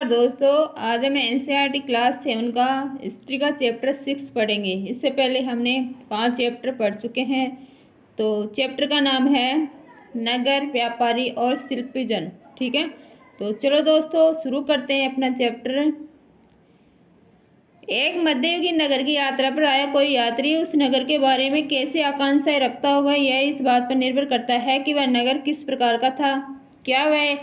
दोस्तों, आज हम एनसीईआरटी क्लास 7 का हिस्ट्री का चैप्टर 6 पढ़ेंगे। इससे पहले हमने 5 चैप्टर पढ़ चुके हैं। तो चैप्टर का नाम है नगर, व्यापारी और शिल्पीजन। ठीक है, तो चलो दोस्तों शुरू करते हैं अपना चैप्टर। एक मध्ययुगीन नगर की यात्रा पर आया कोई यात्री उस नगर के बारे में कैसे आकांक्षाएं रखता होगा, यह इस बात पर निर्भर करता है कि वह नगर किस प्रकार का था। क्या वह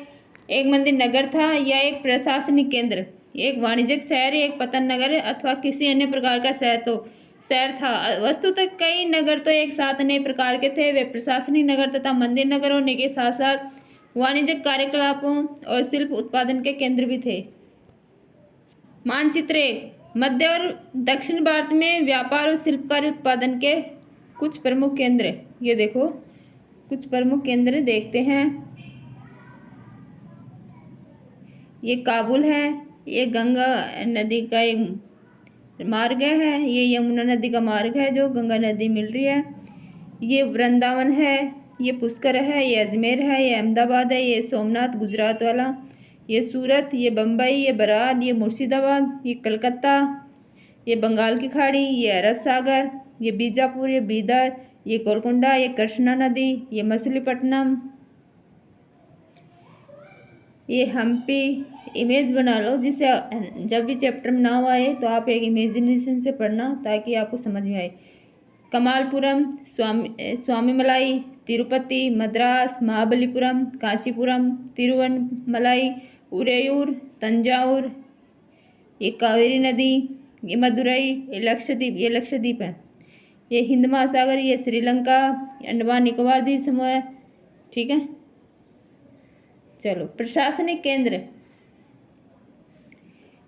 एक मंदिर नगर था या एक प्रशासनिक केंद्र, एक वाणिज्यिक शहर, एक पतन नगर अथवा किसी अन्य प्रकार का शहर था। वस्तुतः कई नगर तो एक साथ अनेक प्रकार के थे। वे प्रशासनिक नगर तथा मंदिर नगर होने के साथ साथ वाणिज्यिक कार्यकलापों और शिल्प उत्पादन के केंद्र भी थे। मानचित्र 1, मध्य और दक्षिण भारत में व्यापार और शिल्पकारी उत्पादन के कुछ प्रमुख केंद्र। ये देखो, कुछ प्रमुख केंद्र देखते हैं। ये काबुल है, ये गंगा नदी का एक मार्ग है, ये यमुना नदी का मार्ग है जो गंगा नदी मिल रही है। ये वृंदावन है, ये पुष्कर है, ये अजमेर है, ये अहमदाबाद है, ये सोमनाथ गुजरात वाला, ये सूरत, ये बम्बई, ये बरार, ये मुर्शिदाबाद, ये कलकत्ता, ये बंगाल की खाड़ी, ये अरब सागर, ये बीजापुर, ये बीदर, ये गोलकुंडा, ये कृष्णा नदी, ये मछलीपट्टनम, ये हम्पी। इमेज बना लो, जिससे जब भी चैप्टर में नाम आए तो आप एक इमेजिनेशन से पढ़ना ताकि आपको समझ में आए। कमालपुरम, स्वामीमलाई, तिरुपति, मद्रास, महाबलीपुरम, कांचीपुरम, तिरुवनमलाई, उरेयूर, तंजावुर, ये कावेरी नदी, ये मदुरई, ये लक्षद्वीप है। ये हिंद महासागर, ये श्रीलंका, अंडमान निकोबार द्वीप समूह है। ठीक है, चलो प्रशासनिक केंद्र।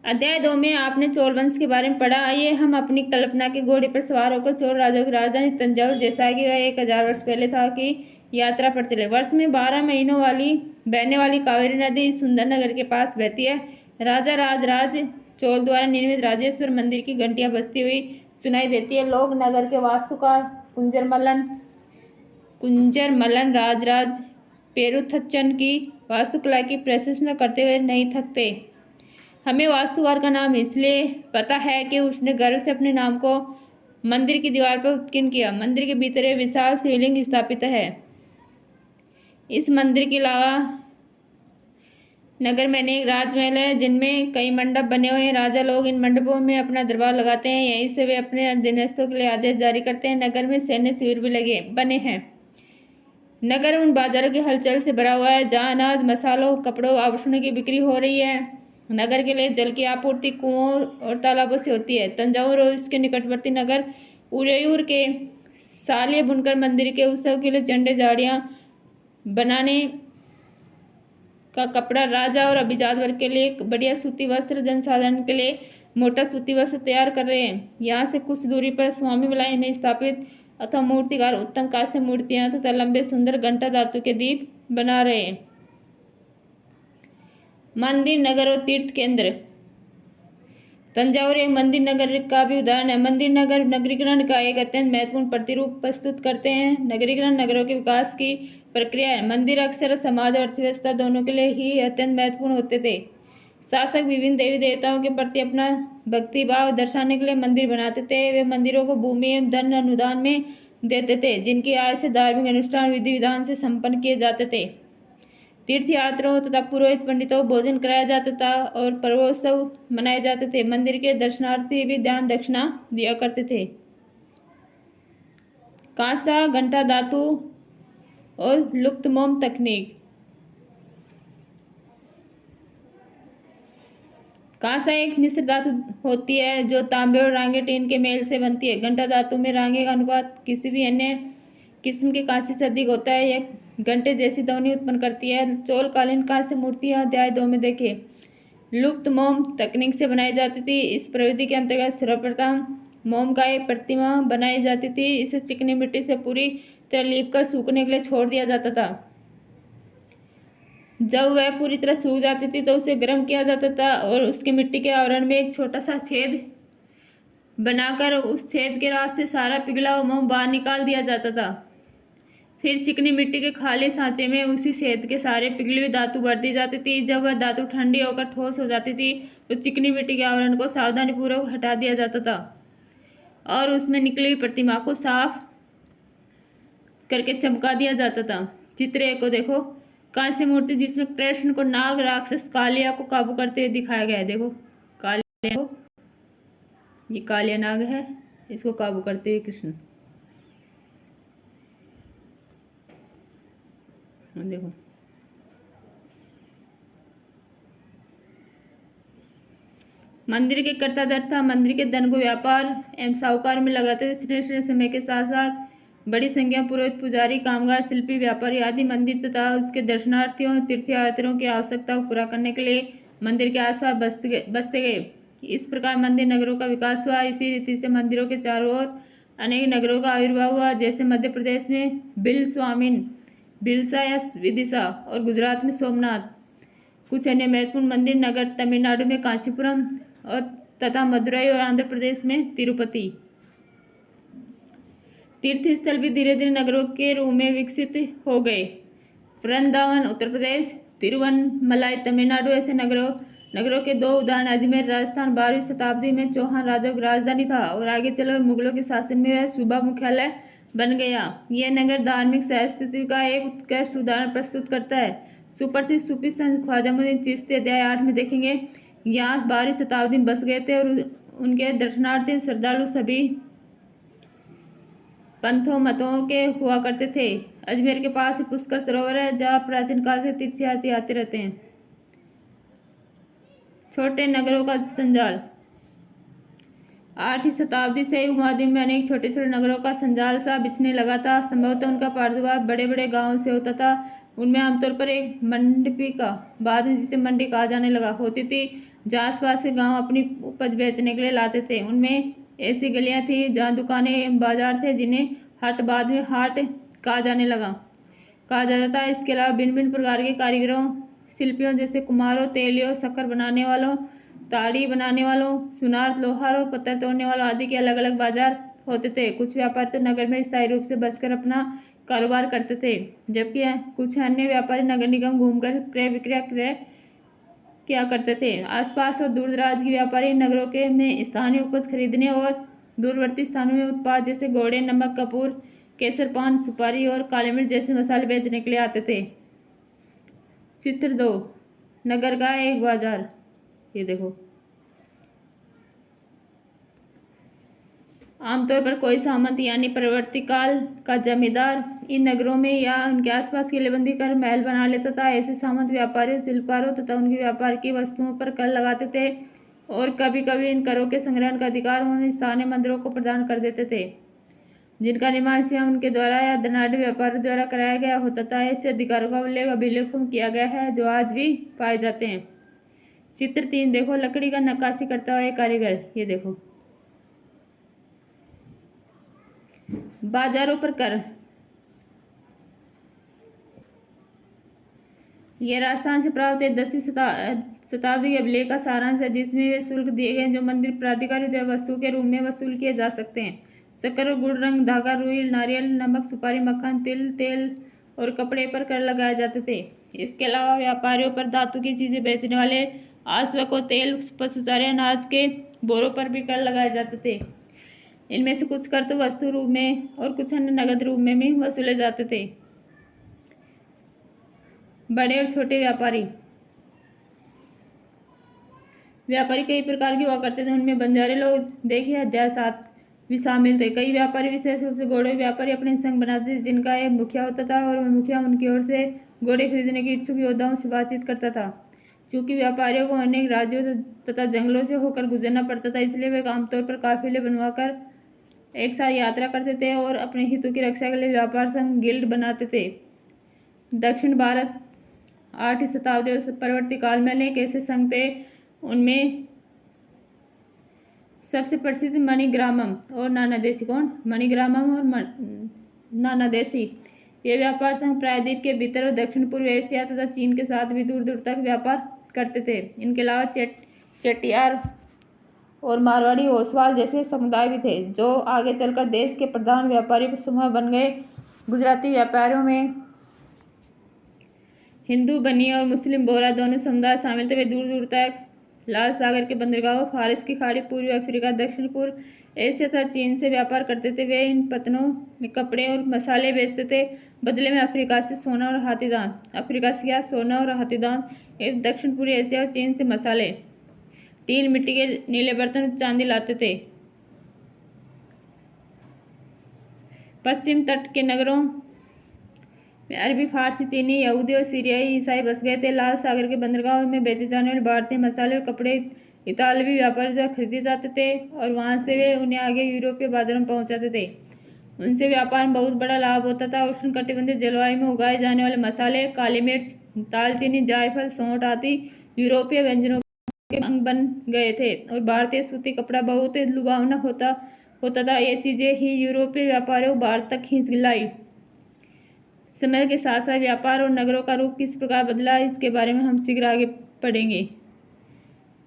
अध्याय 2 में आपने चोल वंश के बारे में पढ़ा। आइए हम अपनी कल्पना के घोड़े पर सवार होकर चोल राजाओं की राजधानी तंजावुर, जैसा कि वह 1000 वर्ष पहले था, की यात्रा पर चले। वर्ष में 12 महीनों वाली बहने वाली कावेरी नदी सुंदर नगर के पास बहती है। राजा राज चोल द्वारा निर्मित राजेश्वर मंदिर की घंटियां बजती हुई सुनाई देती है। लोग नगर के वास्तुकार कुंजर मल्लन राज पेरुथच्चन की वास्तुकला की प्रशंसा करते हुए नहीं थकते। हमें वास्तुकार का नाम इसलिए पता है कि उसने गर्व से अपने नाम को मंदिर की दीवार पर उत्कीर्ण किया। मंदिर के भीतर एक विशाल शिवलिंग स्थापित है। इस मंदिर के अलावा नगर में अनेक राजमहल है जिनमें कई मंडप बने हुए हैं। राजा लोग इन मंडपों में अपना दरबार लगाते हैं। यहीं से वे अपने अधीनस्थों के लिए आदेश जारी करते हैं। नगर में सैन्य शिविर भी बने हैं। नगर उन बाजारों की हलचल से भरा हुआ है जहां अनाज, मसालों, कपड़ों, आभूषणों की बिक्री हो रही है। नगर के लिए जल की आपूर्ति कुओं और तालाबों से होती है। तंजावुर और इसके निकटवर्ती नगर उरेयूर के सालिय बुनकर मंदिर के उत्सव के लिए झंडे, झाड़ियां बनाने का कपड़ा, राजा और अभिजात वर्ग के लिए बढ़िया सूती वस्त्र, जनसाधारण के लिए मोटा सूती वस्त्र तैयार कर रहे हैं। यहाँ से कुछ दूरी पर स्वामी मलाई में स्थापित अथवा मूर्तिकार उत्तम कांस्य मूर्तियां तथा लंबे सुंदर घंटा धातु के दीप बना रहे हैं। मंदिर नगर और तीर्थ केंद्र। तंजावुर एक मंदिर नगर का भी उदाहरण है। मंदिर नगर नगरीकरण का एक अत्यंत महत्वपूर्ण प्रतिरूप प्रस्तुत करते हैं। नगरीकरण नगरों के विकास की प्रक्रिया है। मंदिर अक्सर समाज और अर्थव्यवस्था दोनों के लिए ही अत्यंत महत्वपूर्ण होते थे। शासक विभिन्न देवी देवताओं के प्रति अपना भक्ति भाव दर्शाने के लिए मंदिर बनाते थे। वे मंदिरों को भूमि एवं धन अनुदान में देते थे, जिनकी आय से धार्मिक अनुष्ठान विधि विधान से संपन्न किए जाते थे। तीर्थ यात्रियों तथा पुरोहित पंडितों को भोजन कराया जाता था और पर्वोत्सव मनाए जाते थे। मंदिर के दर्शनार्थी भी दान दक्षिणा दिया करते थे। कांसा, घंटा धातु और लुप्त मोम तकनीक। कांसा एक मिश्र धातु होती है जो तांबे और रांगे टीन के मेल से बनती है। घंटा धातु में रांगे का अनुपात किसी भी अन्य किस्म के कांसे से अधिक होता है। यह घंटे जैसी ध्वनि उत्पन्न करती है। चोलकालीन कांस्य मूर्तियां अध्याय 2 में देखें। लुप्त मोम तकनीक से बनाई जाती थी। इस प्रविधि के अंतर्गत सर्वप्रथम मोम का एक प्रतिमा बनाई जाती थी। इसे चिकनी मिट्टी से पूरी तरह लीप कर सूखने के लिए छोड़ दिया जाता था। जब वह पूरी तरह सूख जाती थी तो उसे गर्म किया जाता था और उसके मिट्टी के आवरण में एक छोटा सा छेद बनाकर उस छेद के रास्ते सारा पिघला हुआ मोम बाहर निकाल दिया जाता था। फिर चिकनी मिट्टी के खाली सांचे में उसी सेद के सारे पिघली हुई धातु भर दी जाती थी। जब वह धातु ठंडी होकर ठोस हो जाती थी तो चिकनी मिट्टी के आवरण को सावधानीपूर्वक हटा दिया जाता था और उसमें निकली हुई प्रतिमा को साफ करके चमका दिया जाता था। चित्र एक को देखो, कांस्य मूर्ति जिसमें कृष्ण को नाग राक्षस कालिया को काबू करते हुए दिखाया गया है। देखो कालिया को, ये कालिया नाग है, इसको काबू करते हुए कृष्ण। देखो मंदिर के कर्ता दर्ता मंदिर के धन को व्यापार एवं साहूकार में लगाते थे। श्रेष्ठ समय के साथ साथ बड़ी संख्या में पुरोहित, पुजारी, कामगार, शिल्पी, व्यापारी आदि मंदिर तथा उसके दर्शनार्थियों, तीर्थयात्रियों की आवश्यकता को पूरा करने के लिए मंदिर के आसपास बसते गए। इस प्रकार मंदिर नगरों का विकास हुआ। इसी रीति से मंदिरों के चारों ओर अनेक नगरों का आविर्भाव हुआ, जैसे मध्य प्रदेश में बिलस्वामिन, बिलसा या विदिशा और गुजरात में सोमनाथ। कुछ अन्य महत्वपूर्ण मंदिर नगर तमिलनाडु में कांचीपुरम और तथा मदुरई और आंध्र प्रदेश में तिरुपति। तीर्थ स्थल भी धीरे धीरे नगरों के रूप में विकसित हो गए। वृंदावन उत्तर प्रदेश, तिरुवन्नमलाई तमिलनाडु ऐसे नगरों के दो उदाहरण। अजमेर राजस्थान 12वीं शताब्दी में चौहान राजाओं की राजधानी था और आगे चलकर मुगलों के शासन में वह सूबा मुख्यालय बन गया। यह नगर धार्मिक सहस्तित्व का एक उत्कृष्ट उदाहरण प्रस्तुत करता है। सुप्रसिद्ध सूफी संत ख्वाजामुद्दीन चिश्ती अध्याय 8 में देखेंगे, यहाँ 12वीं शताब्दी में बस गए थे और उनके दर्शनार्थी श्रद्धालु सभी पंथों मतों के हुआ करते थे। अजमेर के पास पुष्कर सरोवर है जहाँ प्राचीन काल से तीर्थयात्री आते रहते हैं। छोटे नगरों का संजाल। 8वीं शताब्दी से ही उपमहाद्वीप में अनेक छोटे छोटे नगरों का संजाल सा बिछने लगा था। संभवतः उनका प्रादुर्भाव बड़े बड़े गांवों से होता था। उनमें आमतौर पर एक मंडपिका, बाद में जिसे मंडी कहा जाने लगा, होती थी जहाँ आसपास के गांव अपनी उपज बेचने के लिए लाते थे। उनमें ऐसी गलियां थी जहाँ दुकानें एवं बाजार थे, जिन्हें हाट बाद में हाट कहा जाता था। इसके अलावा भिन्न भिन्न प्रकार के कारीगरों, शिल्पियों जैसे कुम्हारों, तेलियों, शक्कर बनाने वालों, ताड़ी बनाने वालों, सुनार, लोहारों, पत्थर तोड़ने वालों आदि के अलग अलग बाजार होते थे। कुछ व्यापारी तो नगर में स्थायी रूप से बसकर अपना कारोबार करते थे, जबकि कुछ अन्य व्यापारी नगर निगम घूमकर क्रय विक्रय क्या करते थे। आसपास और दूर दराज के व्यापारी नगरों के में स्थानीय उपज खरीदने और दूरवर्ती स्थानों में उत्पाद जैसे घोड़े, नमक, कपूर, केसर, पान, सुपारी और काली मिर्च जैसे मसाले बेचने के लिए आते थे। चित्र 2, नगर का एक बाजार। ये देखो, आमतौर पर कोई सामंत यानी परवर्ती काल का जमींदार इन नगरों में या उनके आसपास किलेबंदी कर महल बना लेता था। ऐसे सामंत व्यापारियों, शिल्पकारों तथा उनके व्यापार की वस्तुओं पर कर लगाते थे और कभी कभी इन करों के संग्रहण का अधिकार उन्हें स्थानीय मंदिरों को प्रदान कर देते थे, जिनका निर्माण स्वयं उनके द्वारा या धनाढ़ व्यापारियों द्वारा कराया गया होता था। ऐसे अधिकारों का उल्लेख अभिलेखों में किया गया है जो आज भी पाए जाते हैं। चित्र 3 देखो, लकड़ी का नक्काशी करता हुआ एक कारीगर। ये देखो, बाजारों पर कर। यह राजस्थान से प्राप्त है 10वीं शताब्दी के अभिलेख का सारांश है, जिसमें वे शुल्क दिए गए जो मंदिर प्राधिकारी द्वारा वस्तु के रूप में वसूल किए जा सकते हैं। शक्कर और गुड़, रंग, धागा, रुई, नारियल, नमक, सुपारी, मक्खन, तिल, तेल और कपड़े पर कर लगाए जाते थे। इसके अलावा व्यापारियों पर धातु की चीजें बेचने वाले आश्वकों, तेल, पशु चारे, अनाज के बोरों पर भी कर लगाए जाते थे। इनमें से कुछ कर तो वस्तु रूप में और कुछ अन्य नगद रूप में भी वसूले जाते थे। बड़े और छोटे व्यापारी कई प्रकार के हुआ करते थे। उनमें बंजारे लोग देखिए अध्याय 7 भी शामिल थे। कई व्यापारी, विशेष रूप से घोड़े व्यापारी, अपने संघ बनाते थे, जिनका एक मुखिया होता था और वह मुखिया उनकी ओर से घोड़े खरीदने के इच्छुक योद्धाओं से बातचीत करता था। चूंकि व्यापारियों को अनेक राज्यों तथा जंगलों से होकर गुजरना पड़ता था, इसलिए वे आमतौर पर काफिले बनवाकर एक साथ यात्रा करते थे और अपने हितों की रक्षा के लिए व्यापार संघ गिल्ड बनाते थे। दक्षिण भारत 8वीं शताब्दी और परवर्ती काल में अनेक ऐसे संघ थे। उनमें सबसे प्रसिद्ध मणिग्रामम और नानादेशी। कौन? मणिग्रामम और नानादेशी। ये व्यापार संघ प्रायद्वीप के भीतर और दक्षिण पूर्व एशिया तथा चीन के साथ भी दूर दूर तक व्यापार करते थे। इनके अलावा चेटियार और मारवाड़ी, ओसवाल जैसे समुदाय भी थे, जो आगे चलकर देश के प्रधान व्यापारी समूह बन गए। गुजराती व्यापारियों में हिंदू, बनिया और मुस्लिम बोहरा दोनों समुदाय शामिल थे। वे दूर दूर तक लाल सागर के बंदरगाहों, फारस की खाड़ी, पूर्वी अफ्रीका, दक्षिण पूर्व एशिया तथा चीन से व्यापार करते थे। वे इन पतनों में कपड़े और मसाले बेचते थे, बदले में अफ्रीका से सोना और हाथीदांत एवं दक्षिण पूर्वी एशिया और चीन से मसाले, टीन, मिट्टी के नीले बर्तन, चांदी लाते थे। पश्चिम तट के नगरों में अरबी, फारसी, चीनी, यहूदी और सीरियाई ईसाई बस गए थे। लाल सागर के बंदरगाहों में बेचे जाने वाले भारतीय मसाले और कपड़े इतालवी व्यापारियों द्वारा खरीदे जाते थे और वहां से वे उन्हें आगे यूरोपीय बाजारों में पहुंचाते थे। उनसे व्यापार में बहुत बड़ा लाभ होता था। उष्णकटिबंधीय जलवायु में उगाए जाने वाले मसाले, काली मिर्च, दालचीनी, जायफल, सौंठ आदि यूरोपीय व्यंजनों के अंग बन गए थे और भारतीय सूती कपड़ा बहुत लुभावना होता था। ये चीजें ही यूरोपीय व्यापारियों को भारत तक खींच लाई। समय के साथ साथ व्यापार और नगरों का रूप किस प्रकार बदला, इसके बारे में हम शीघ्र आगे पढ़ेंगे।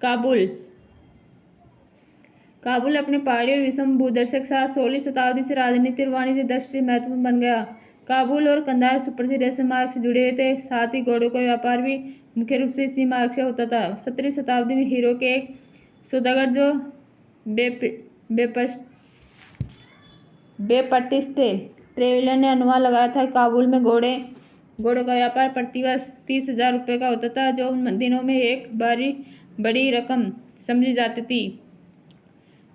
काबुल अपने पहाड़ी और विषम भूदर्शक के साथ 16वीं शताब्दी से राजनीति और वाणिज्य दृष्टि से महत्वपूर्ण बन गया। काबुल और कंधार सुप्रसिद्ध रेशम मार्ग से जुड़े हुए थे। साथ ही घोड़ों का व्यापार भी मुख्य रूप से इसी मार्ग से होता था। 17वीं शताब्दी में हीरो के एक सौदागर जो बेपटिस्टे ट्रेवेलर ने अनुमान लगाया था कि काबुल में घोड़ों का व्यापार प्रतिवर्ष 30,000 रुपये का होता था, जो उन दिनों में एक बड़ी रकम समझी जाती थी।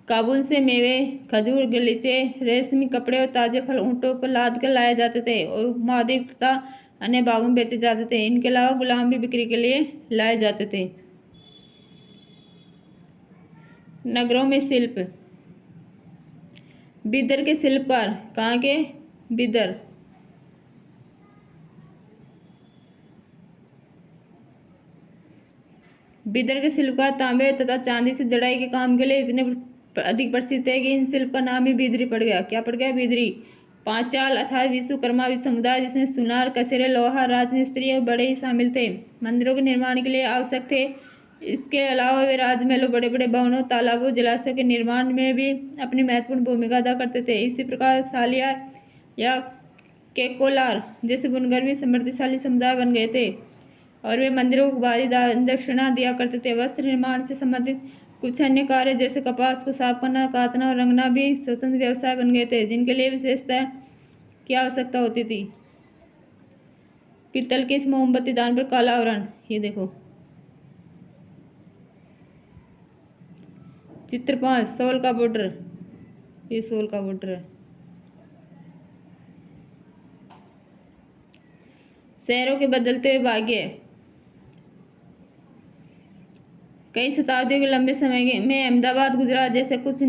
काबुल से मेवे, खजूर, गलीचे, रेशमी कपड़े और ताजे फल ऊँटों पर लाद कर लाए जाते थे और उपमहाद्वीप तथा अन्य भागों में बेचे जाते थे। इनके अलावा गुलाम भी बिक्री के लिए लाए जाते थे। नगरों में शिल्प। बिदर के शिल्पकार, कहाँ के? बिदर। बिदर के शिल्पकार तांबे तथा चांदी से जड़ाई के काम के लिए इतने अधिक प्रसिद्ध है कि इन शिल्प का नाम ही बिदरी पड़ गया। क्या पड़ गया? बिदरी। पांचाल अर्थात विश्वकर्मा समुदाय, जिसमें सुनार, कसेरे, लोहा, राजमिस्त्री और बड़े ही शामिल थे, मंदिरों के निर्माण के लिए आवश्यक थे। इसके अलावा वे राजमहलों, बड़े बड़े भवनों, तालाबों, जलाशयों के निर्माण में भी अपनी महत्वपूर्ण भूमिका अदा करते थे। इसी प्रकार सालियार या केकोलार जैसे बुनकर भी समृद्धिशाली समुदाय बन गए थे और वे मंदिरों को भारी दक्षिणा दिया करते थे। वस्त्र निर्माण से संबंधित कुछ अन्य कार्य जैसे कपास को साफ करना, काटना और रंगना भी स्वतंत्र व्यवसाय बन गए थे, जिनके लिए विशेषता की आवश्यकता होती थी। पीतल के इस मोमबत्ती दान पर काला आवरण, ये देखो। चित्र 5, शॉल का बॉर्डर। ये शॉल का बॉर्डर है। शहरों के बदलते हुए भाग्य। कई शताब्दियों के लंबे समय में अहमदाबाद, गुजरात जैसे कुछ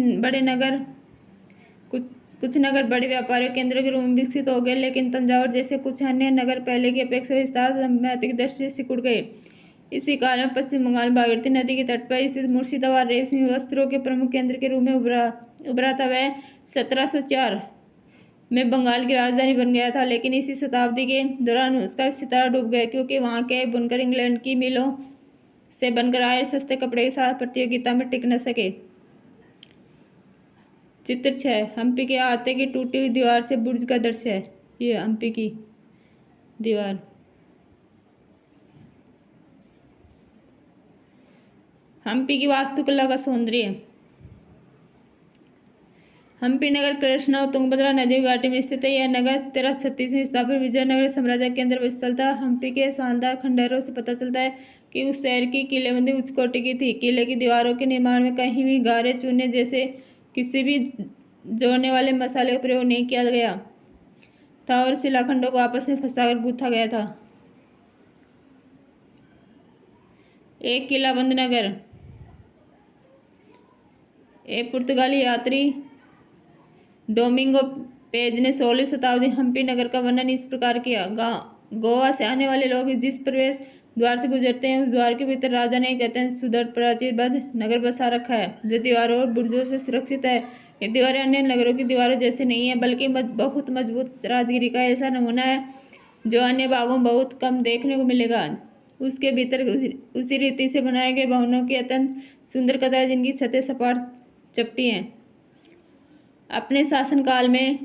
नगर बड़े व्यापारिक केंद्रों के रूप में विकसित हो गए, लेकिन तंजावुर जैसे कुछ अन्य नगर पहले की अपेक्षा विस्तार महत्व की दृष्टि से सिकुड़ गए। इसी काल में पश्चिम बंगाल भागीरथी नदी के तट पर स्थित मुर्शिदाबाद रेशमी वस्त्रों के प्रमुख केंद्र के रूप में उभरा था। वह 1704 में बंगाल की राजधानी बन गया था, लेकिन इसी शताब्दी के दौरान उसका सितारा डूब गया, क्योंकि वहाँ के बुनकर इंग्लैंड की मिलों से बनकर आए सस्ते कपड़े के साथ प्रतियोगिता में टिक न सके। चित्र 6, हम्पी के अहाते की टूटी हुई दीवार से बुर्ज का दृश्य है। ये हम्पी की दीवार। हम्पी की वास्तुकला का सौंदर्य। हम्पी नगर कृष्णा और तुंगभद्रा नदी घाटी में स्थित है। यह नगर 1336 में स्थापित विजयनगर साम्राज्य के अंदर स्थल था। हम्पी के शानदार खंडहरों से पता चलता है कि उस शहर की किलेबंदी उच्च कोटि की थी। किले की दीवारों के निर्माण में कहीं भी गारे, चूने जैसे किसी भी जोड़ने वाले मसाले का प्रयोग नहीं किया गया था और शिलाखंडों को आपस में फंसाकर गूंथा गया था। एक किलाबंद नगर। एक पुर्तगाली यात्री डोमिंगो पेज ने 16वीं शताब्दी हम्पी नगर का वर्णन इस प्रकार किया। गोवा से आने वाले लोग जिस प्रवेश द्वार से गुजरते हैं, उस द्वार के भीतर राजा ने एक अत्यंत सुदृढ़ प्राचीरबद्ध नगर बसा रखा है, जो दीवारों और बुर्जों से सुरक्षित है। ये दीवारें अन्य नगरों की दीवारों जैसे नहीं है, बल्कि बहुत मजबूत राजगिरी का ऐसा नमूना है जो अन्य भागों में बहुत कम देखने को मिलेगा। उसके भीतर उसी रीति से बनाए गए भवनों की अत्यंत सुंदर कतारें, जिनकी छतें सपाट चपटी हैं। अपने शासनकाल में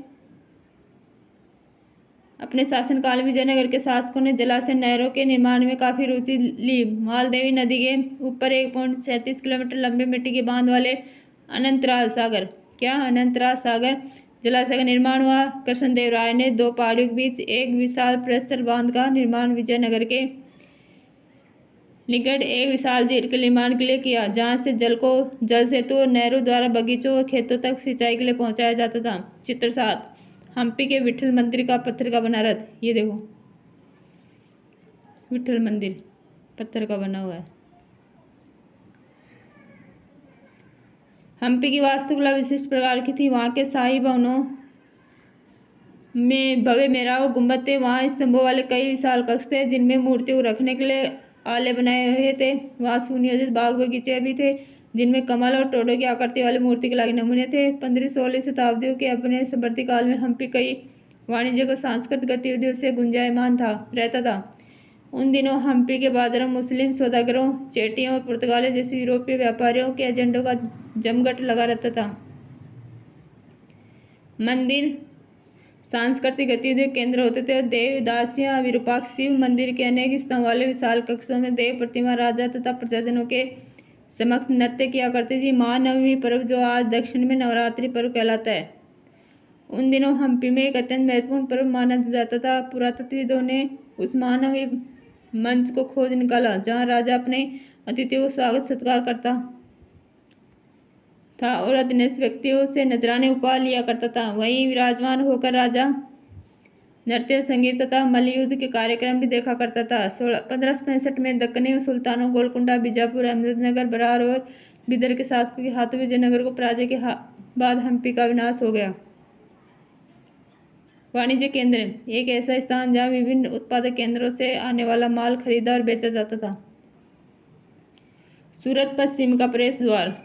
अपने शासनकाल में विजयनगर के शासकों ने जलाशय नहरों के निर्माण में काफी रुचि ली। मालदेवी नदी के ऊपर 1.37 किलोमीटर लंबे मिट्टी के बांध वाले अनंतराल सागर जलाशय का निर्माण हुआ। कृष्णदेवराय ने दो पहाड़ियों के बीच एक विशाल प्रस्तर बांध का निर्माण विजयनगर के निकट एक विशाल झील के निर्माण के लिए किया, जहां से जल को जल सेतु और नहरों द्वारा बगीचों और खेतों तक सिंचाई के लिए पहुंचाया जाता था। चित्र 7, हम्पी के विठल मंदिर का पत्थर का बना रथ। ये देखो, विठल मंदिर पत्थर का बना हुआ है। हम्पी की वास्तुकला विशिष्ट प्रकार की थी। वहाँ के शाही भवनों में भव्य मेहराब गुंबद थे। वहाँ स्तंभों वाले कई विशाल कक्ष थे, जिनमें मूर्तियों को रखने के लिए आले बनाए हुए थे। वहाँ सुनियोजित बाग बगीचे भी थे, जिनमें कमल और टोडों की आकृति वाले मूर्तिकला के नमूने थे। 15वीं-16वीं शताब्दियों के अपने समृद्धि काल में हम्पी कई वाणिज्यिक और सांस्कृतिक गतिविधियों से गुंजायमान रहता था। उन दिनों हम्पी के बाजारों में मुस्लिम सौदागरों, चेटियों और पुर्तगालियों जैसे यूरोपीय व्यापारियों के एजेंटों का जमघट लगा रहता था। मंदिर सांस्कृतिक गतिविधियों के केंद्र होते थे। देव दासियां, विरूपाक्ष शिव मंदिर के अनेक स्तंभ वाले विशाल कक्षों में देव प्रतिमा, राजा तथा प्रजाजनों के समक्ष नृत्य किया करती थी। महानवमी पर्व, जो आज दक्षिण में नवरात्रि पर्व कहलाता है, उन दिनों हम्पी में एक अत्यंत महत्वपूर्ण पर्व माना जाता था। पुरातत्वविदों ने उस महानवमी मंच को खोज निकाला, जहाँ राजा अपने अतिथियों को स्वागत सत्कार करता था और अधीनस्थ व्यक्तियों से नजराने उपहार लिया करता था। वहीं विराजमान होकर राजा नृत्य, संगीत तथा मल्लयुद्ध के कार्यक्रम भी देखा करता था। 1565 में दक्कनी सुल्तानों गोलकुंडा, बीजापुर, अहमदनगर, बरार और बिदर के शासकों के हाथों विजयनगर को पराजय के बाद हम्पी का विनाश हो गया। वाणिज्य केंद्र, एक ऐसा स्थान जहाँ विभिन्न उत्पादक केंद्रों से आने वाला माल खरीदा और बेचा जाता था। सूरत पश्चिम का प्रवेश द्वार।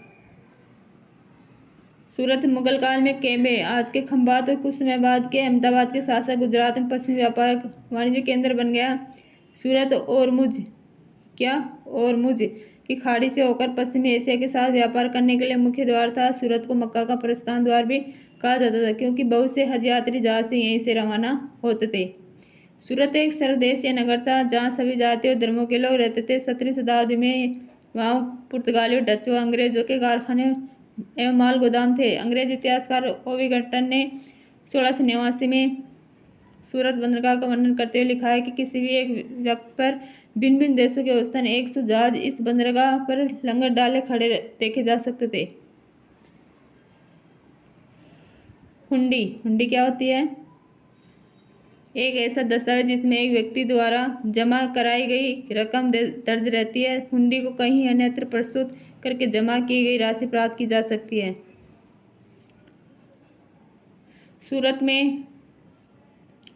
सूरत मुगल काल में केम्बे, आज के खंभात और कुछ समय बाद के अहमदाबाद के साथ साथ गुजरात में पश्चिमी व्यापार वाणिज्य केंद्र बन गया। सूरत ओरमुज की खाड़ी से होकर पश्चिमी एशिया के साथ व्यापार करने के लिए मुख्य द्वार था। सूरत को मक्का का प्रस्थान द्वार भी कहा जाता था, क्योंकि बहुत से हज यात्री जहाज से यहीं से रवाना होते थे। सूरत एक सर्वदेशीय नगर था, जहाँ सभी जातियों और धर्मों के लोग रहते थे। 17वीं शताब्दी में वहाँ पुर्तगालियों, डचों, अंग्रेजों के कारखाने एवं माल गोदाम थे। अंग्रेज इतिहासकार ओविगटन ने 1689 में सूरत बंदरगाह का वर्णन करते हुए लिखा है कि किसी भी एक वक्त पर भिन्न भिन्न देशों के औसतन 100 जहाज इस बंदरगाह पर लंगर डाले खड़े देखे जा सकते थे। हुंडी क्या होती है? एक ऐसा दस्तावेज जिसमें एक व्यक्ति द्वारा जमा कराई गई रकम दर्ज रहती है। हुंडी को कहीं अन्यत्र प्रस्तुत करके जमा की गई राशि प्राप्त की जा सकती है। सूरत में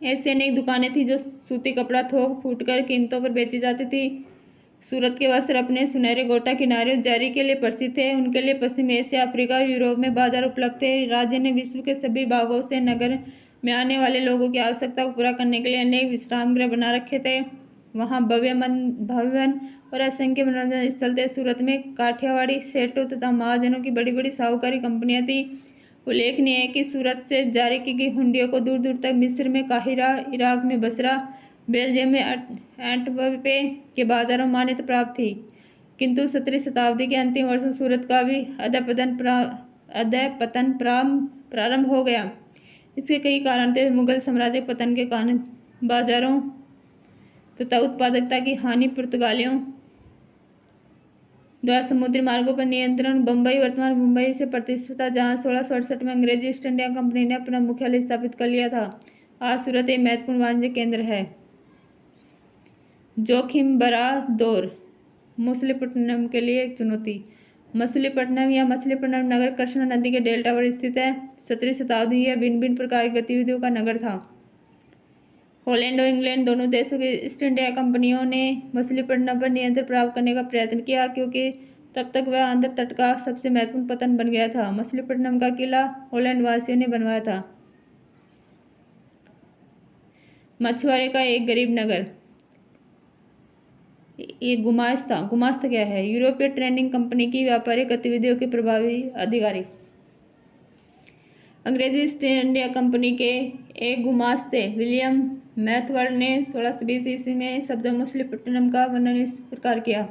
ऐसी अनेक दुकानें थीं जो सूती कपड़ा थोक फूटकर कीमतों पर बेची जाती थी। सूरत के वस्त्र अपने सुनहरे गोटा किनारे जारी के लिए प्रसिद्ध थे। उनके लिए पश्चिम एशिया, अफ्रीका और यूरोप में बाजार उपलब्ध थे। राज्य ने विश्व के सभी भागों से नगर में आने वाले लोगों की आवश्यकता को पूरा करने के लिए अनेक विश्राम गृह बना रखे थे। वहाँ भवन और असंख्य मनोरंजन स्थल थे। सूरत में काठियावाड़ी सेठों तथा महाजनों की बड़ी बड़ी साहूकारी कंपनियां थीं। उल्लेखनीय है कि सूरत से जारी की गई हुंडियों को दूर दूर तक मिस्र में काहिरा, इराक में बसरा, बेल्जियम में एंटवर्पे के बाजारों में मान्यता प्राप्त थी। किंतु 17वीं शताब्दी के अंतिम वर्षों सूरत का भी अधःपतन प्रारंभ हो गया। इसके कई कारण थे। मुगल साम्राज्य पतन के कारण बाजारों तथा उत्पादकता की हानि, पुर्तगालियों द्वारा समुद्री मार्गों पर नियंत्रण, बम्बई वर्तमान मुंबई से प्रतिष्ठित था, जहाँ 1668 में अंग्रेजी ईस्ट इंडिया कंपनी ने अपना मुख्यालय स्थापित कर लिया था। आज सूरत एक महत्वपूर्ण वाणिज्य केंद्र है। जोखिम भरा दौर, मछलीपट्टनम के लिए एक चुनौती। मछलीपट्टनम या मछलीपट्टनम नगर कृष्णा नदी के डेल्टा पर स्थित है। 17वीं शताब्दी में यह भिन्न भिन्न प्रकार की गतिविधियों का नगर था। हॉलैंड और इंग्लैंड दोनों देशों की ईस्ट इंडिया कंपनियों ने मछलीपट्टनम पर नियंत्रण प्राप्त करने का प्रयत्न किया, क्योंकि तब तक वह आंध्र तट का सबसे महत्वपूर्ण पतन बन गया था। मछलीपट्टनम का किला हॉलैंड वासियों ने बनवाया था। मछुआरे का एक गरीब नगर, ये गुमास्ता क्या है? यूरोपीय ट्रेडिंग कंपनी की व्यापारिक गतिविधियों के प्रभावी अधिकारी। अंग्रेजी ईस्ट इंडिया कंपनी के एक गुमास्ते विलियम मैथवर्ड ने 1620 ईस्वी में शब्दमुसलीपट्टनम का वर्णन इस प्रकार किया।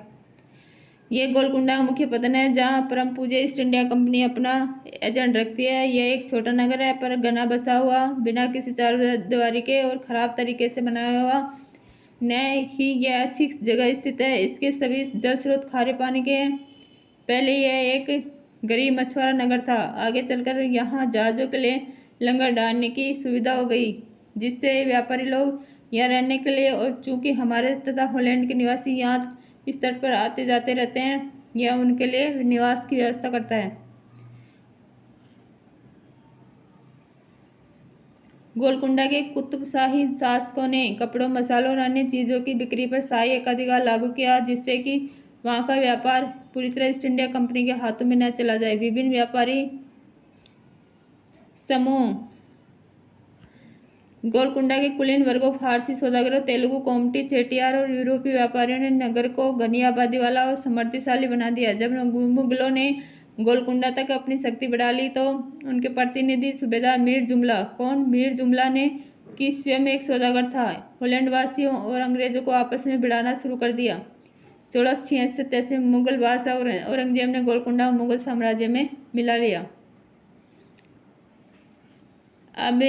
ये गोलकुंडा का मुख्य पतन है, जहाँ परम पूज्य ईस्ट इंडिया कंपनी अपना एजेंट रखती है। यह एक छोटा नगर है, पर घना बसा हुआ, बिना किसी चारदीवारी के और खराब तरीके से बनाया हुआ। न ही यह अच्छी जगह स्थित है। इसके सभी जल स्रोत खारे पानी के हैं। पहले यह एक गरीब मछुआरा नगर था। आगे चलकर यहाँ जहाज़ों के लिए लंगर डालने की सुविधा हो गई, जिससे व्यापारी लोग यहाँ रहने के लिए, और चूंकि हमारे तथा हॉलैंड के निवासी यहाँ इस तट पर आते जाते रहते हैं, यह उनके लिए निवास की व्यवस्था करता है। गोलकुंडा के कुतुबशाही शासकों ने कपड़ों, मसालों और अन्य चीज़ों की बिक्री पर शाही एकाधिकार लागू किया, जिससे कि वहाँ का व्यापार पूरी तरह ईस्ट इंडिया कंपनी के हाथों में न चला जाए। विभिन्न व्यापारी समूह गोलकुंडा के कुलीन वर्गों, फारसी सौदागरों, तेलुगु, कोमटी, चेटियार और यूरोपीय व्यापारियों ने नगर को घनी आबादी वाला और समृद्धिशाली बना दिया। जब मुगलों ने गोलकुंडा तक अपनी शक्ति बढ़ा ली, तो उनके प्रतिनिधि सूबेदार मीर जुमला मीर जुमला ने कि स्वयं एक सौदागर था, हॉलैंड वासियों और अंग्रेजों को आपस में भिड़ाना शुरू कर दिया। 1686 में मुगल बादशाह औरंगजेब ने गोलकुंडा मुगल साम्राज्य में मिला लिया। अब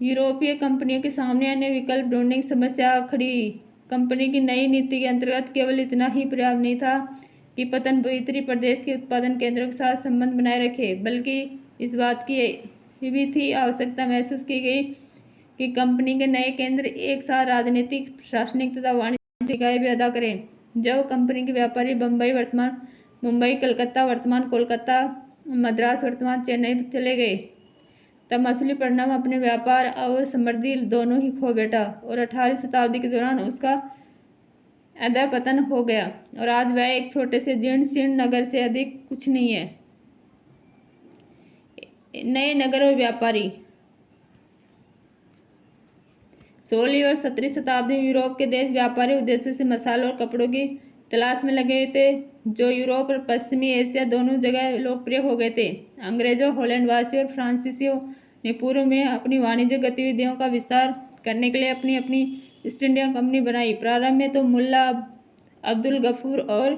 यूरोपीय कंपनियों के सामने अन्य विकल्प ढूंढने की समस्या खड़ी हुई। कंपनी की नई नीति के अंतर्गत केवल इतना ही पर्याप्त नहीं था कि पतन भीतरी प्रदेश के उत्पादन केंद्रों के साथ संबंध बनाए रखे, बल्कि इस बात की भी थी आवश्यकता महसूस की गई कि कंपनी के नए केंद्र एक साथ राजनीतिक, प्रशासनिक तथा वाणिज्यिक इकाई भी अदा करें। जब कंपनी के व्यापारी मुंबई, कलकत्ता वर्तमान कोलकाता, मद्रास वर्तमान चेन्नई चले गए, तब मछलीपट्टनम अपने व्यापार और समृद्धि दोनों ही खो बैठा, और 18वीं शताब्दी के दौरान उसका अधःपतन हो गया, और आज वह एक छोटे से जीर्ण शीर्ण नगर से अधिक कुछ नहीं है। नए नगर और व्यापारी 16वीं और 17वीं शताब्दी में यूरोप के देश व्यापारी उद्देश्यों से मसालों और कपड़ों की तलाश में लगे हुए थे, जो यूरोप और पश्चिमी एशिया दोनों जगह लोकप्रिय हो गए थे। अंग्रेजों, हॉलैंड वासियों और फ्रांसीसियों ने पूर्व में अपनी वाणिज्यिक गतिविधियों का विस्तार करने के लिए अपनी अपनी ईस्ट इंडिया कंपनी बनाई। प्रारंभ में तो मुल्ला अब्दुल गफूर और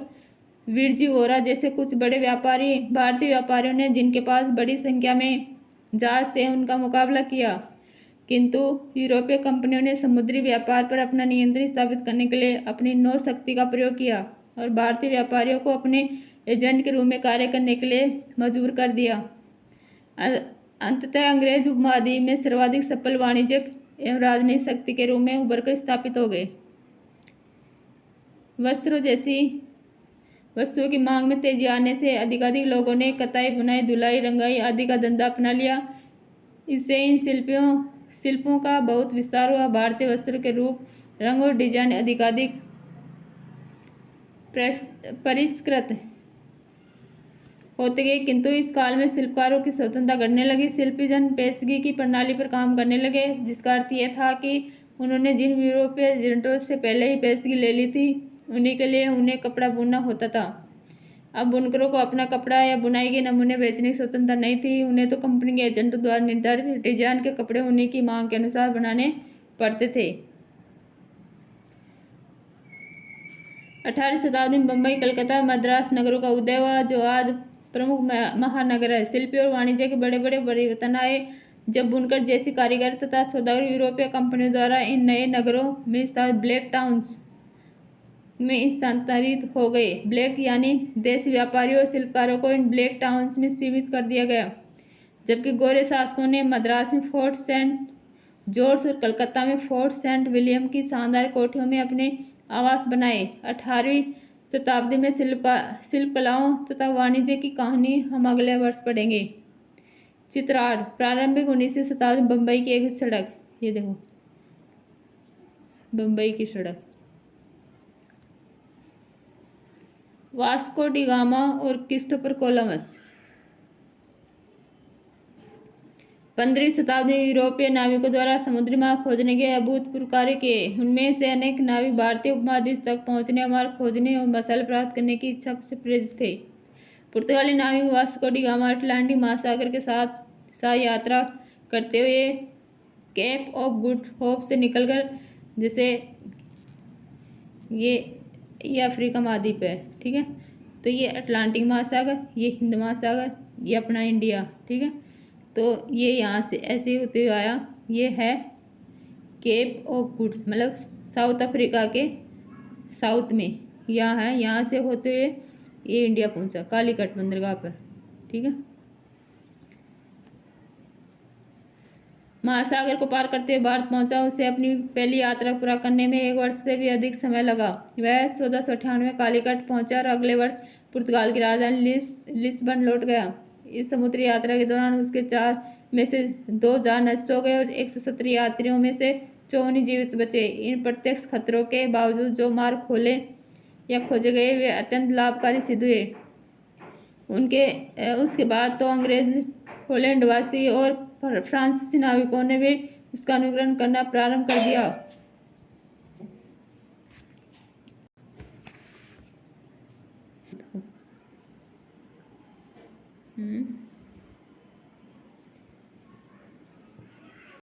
विरजी वोरा जैसे कुछ बड़े व्यापारी भारतीय व्यापारियों ने, जिनके पास बड़ी संख्या में जहाज थे, उनका मुकाबला किया, किंतु यूरोपीय कंपनियों ने समुद्री व्यापार पर अपना नियंत्रण स्थापित करने के लिए अपनी नौ शक्ति का प्रयोग किया और भारतीय व्यापारियों को अपने एजेंट के रूप में कार्य करने के लिए मजबूर कर दिया। अंततः अंग्रेज उपमहाद्वीप में सर्वाधिक सफल वाणिज्यिक एवं राजनीतिक शक्ति के रूप में उभरकर स्थापित हो गए। वस्त्रों जैसी वस्तुओं की मांग में तेजी आने से अधिकाधिक लोगों ने कताई, बुनाई, धुलाई, रंगाई आदि का धंधा अपना लिया। इससे इन शिल्पों का बहुत विस्तार हुआ। भारतीय वस्त्रों के रूप, रंग और डिजाइन अधिकाधिक परिष्कृत होते गए, किंतु इस काल में शिल्पकारों की स्वतंत्रता घटने लगी। शिल्पी जन पेशगी की प्रणाली पर काम करने लगे, जिसका अर्थ यह था कि उन्होंने जिन यूरोपीय एजेंटों से पहले ही पेशगी ले ली थी, उन्हीं के लिए उन्हें कपड़ा बुनना होता था। अब बुनकरों को अपना कपड़ा या बुनाई के नमूने बेचने की स्वतंत्रता नहीं थी। उन्हें तो कंपनी के एजेंटों द्वारा निर्धारित डिजाइन के कपड़े उन्हीं की मांग के अनुसार बनाने पड़ते थे। 18वीं शताब्दी में बम्बई, कलकत्ता, मद्रास नगरों का उदय हुआ, जो आज प्रमुख महानगर है। शिल्पी और वाणिज्य के बड़े बड़े परिवर्तन आए, जब बुनकर जैसी कारीगर तथा सौदागर यूरोपीय कंपनियों द्वारा इन नए नगरों में स्थापित ब्लैक टाउन्स में स्थानांतरित हो गए। ब्लैक यानी देसी व्यापारियों और शिल्पकारों को इन ब्लैक टाउन्स में सीमित कर दिया गया, जबकि गोरे शासकों ने मद्रास में फोर्ट सेंट जॉर्ज और कलकत्ता में फोर्ट सेंट विलियम की शानदार कोठियों में अपने आवास बनाए। 18वीं शताब्दी में शिल्पकलाओं तथा वाणिज्य की कहानी हम अगले वर्ष पढ़ेंगे। चित्राड़ प्रारंभिक 19वीं शताब्दी में बम्बई की एक सड़क, ये देखो बम्बई की सड़क। वास्को डी गामा और क्रिस्टोफर कोलंबस। 15वीं शताब्दी में यूरोपीय नाविकों द्वारा समुद्री मार्ग खोजने के अभूतपूर्व कार्य किए। उनमें से अनेक नाविक भारतीय उपमहाद्वीप तक पहुंचने, मार्ग खोजने और मसाले प्राप्त करने की इच्छा से प्रेरित थे। पुर्तगाली नाविक वास्को डी गामा अटलांटिक महासागर के साथ यात्रा करते हुए केप ऑफ गुड होप से निकलकर, जैसे ये अफ्रीका महाद्वीप है, ठीक है, तो ये अटलांटिक महासागर, ये हिंद महासागर, ये अपना इंडिया, ठीक है, तो ये यहाँ से ऐसे होते हुए आया, ये है केप ऑफ गुड्स, मतलब साउथ अफ्रीका के साउथ में यहाँ है, यहाँ से होते हुए ये इंडिया पहुँचा कालीकट बंदरगाह पर, ठीक है। महासागर को पार करते हुए भारत पहुंचा। उसे अपनी पहली यात्रा पूरा करने में 1 वर्ष से भी अधिक समय लगा। वह 1498 में कालीकट पहुंचा और अगले वर्ष पुर्तगाल की राजधानी लिस्बन लौट गया। इस समुद्री यात्रा के दौरान उसके 4 में से 2 जहाज नष्ट हो गए और 170 यात्रियों में से 54 जीवित बचे। इन प्रत्यक्ष खतरों के बावजूद जो मार्ग खोले या खोजे गए वे अत्यंत लाभकारी सिद्ध हुए। उसके बाद तो अंग्रेज, होलैंडवासी और फ्रांसीसी नाविकों ने भी इसका अनुकरण करना प्रारंभ कर दिया।